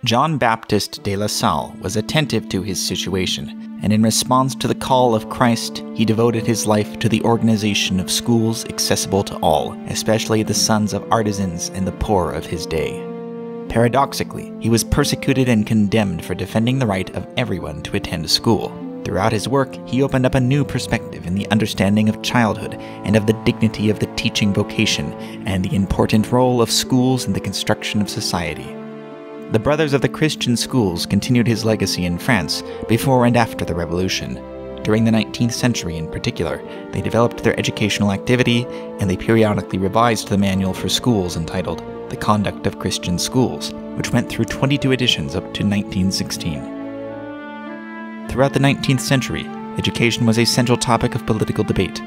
Jean-Baptiste de La Salle was attentive to his situation, and in response to the call of Christ, he devoted his life to the organization of schools accessible to all, especially the sons of artisans and the poor of his day. Paradoxically, he was persecuted and condemned for defending the right of everyone to attend school. Throughout his work, he opened up a new perspective in the understanding of childhood and of the dignity of the teaching vocation and the important role of schools in the construction of society. The Brothers of the Christian Schools continued his legacy in France before and after the Revolution. During the 19th century in particular, they developed their educational activity, and they periodically revised the manual for schools entitled The Conduct of Christian Schools, which went through 22 editions up to 1916. Throughout the 19th century, education was a central topic of political debate.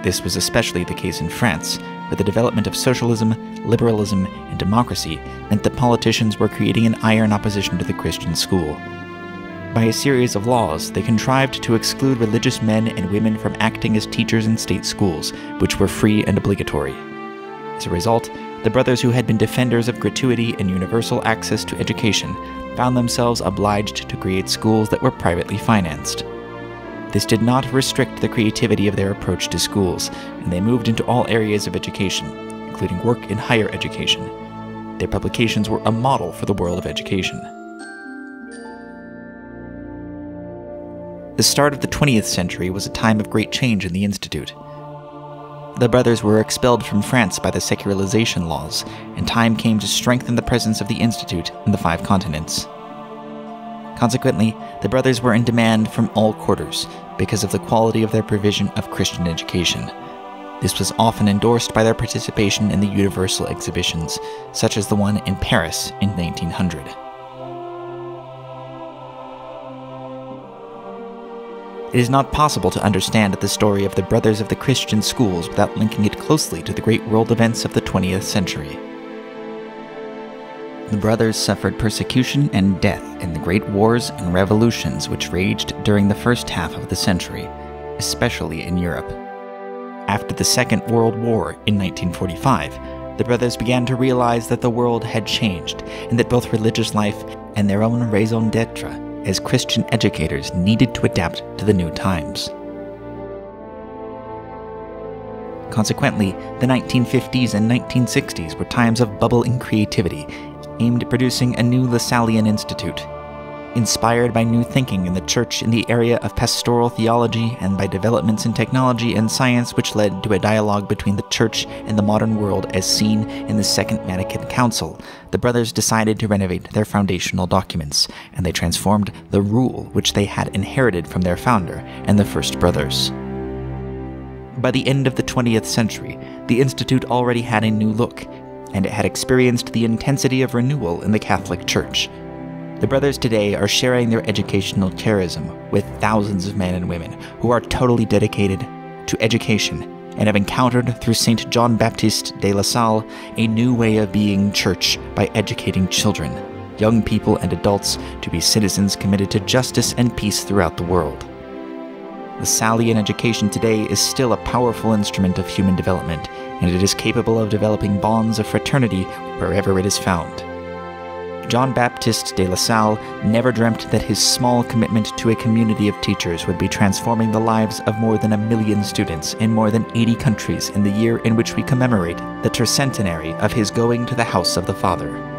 This was especially the case in France, where the development of socialism, liberalism, and democracy meant that politicians were creating an iron opposition to the Christian school. By a series of laws, they contrived to exclude religious men and women from acting as teachers in state schools, which were free and obligatory. As a result, the brothers who had been defenders of gratuity and universal access to education found themselves obliged to create schools that were privately financed. This did not restrict the creativity of their approach to schools, and they moved into all areas of education, including work in higher education. Their publications were a model for the world of education. The start of the 20th century was a time of great change in the Institute. The brothers were expelled from France by the secularization laws, and time came to strengthen the presence of the Institute in the 5 continents. Consequently, the brothers were in demand from all quarters because of the quality of their provision of Christian education. This was often endorsed by their participation in the universal exhibitions, such as the one in Paris in 1900. It is not possible to understand the story of the Brothers of the Christian Schools without linking it closely to the great world events of the 20th century. The brothers suffered persecution and death in the great wars and revolutions which raged during the first half of the century, especially in Europe. After the Second World War in 1945, the brothers began to realize that the world had changed, and that both religious life and their own raison d'etre as Christian educators needed to adapt to the new times. Consequently, the 1950s and 1960s were times of bubbling creativity, aimed at producing a new Lasallian institute. Inspired by new thinking in the Church in the area of pastoral theology and by developments in technology and science which led to a dialogue between the Church and the modern world as seen in the Second Vatican Council, the brothers decided to renovate their foundational documents, and they transformed the rule which they had inherited from their founder and the first brothers. By the end of the 20th century, the Institute already had a new look, and it had experienced the intensity of renewal in the Catholic Church. The brothers today are sharing their educational charism with thousands of men and women who are totally dedicated to education and have encountered through Saint Jean-Baptiste de La Salle a new way of being church by educating children, young people and adults to be citizens committed to justice and peace throughout the world. The Sallean education today is still a powerful instrument of human development, and it is capable of developing bonds of fraternity wherever it is found. Jean-Baptiste de La Salle never dreamt that his small commitment to a community of teachers would be transforming the lives of more than 1 million students in more than 80 countries in the year in which we commemorate the tercentenary of his going to the house of the Father.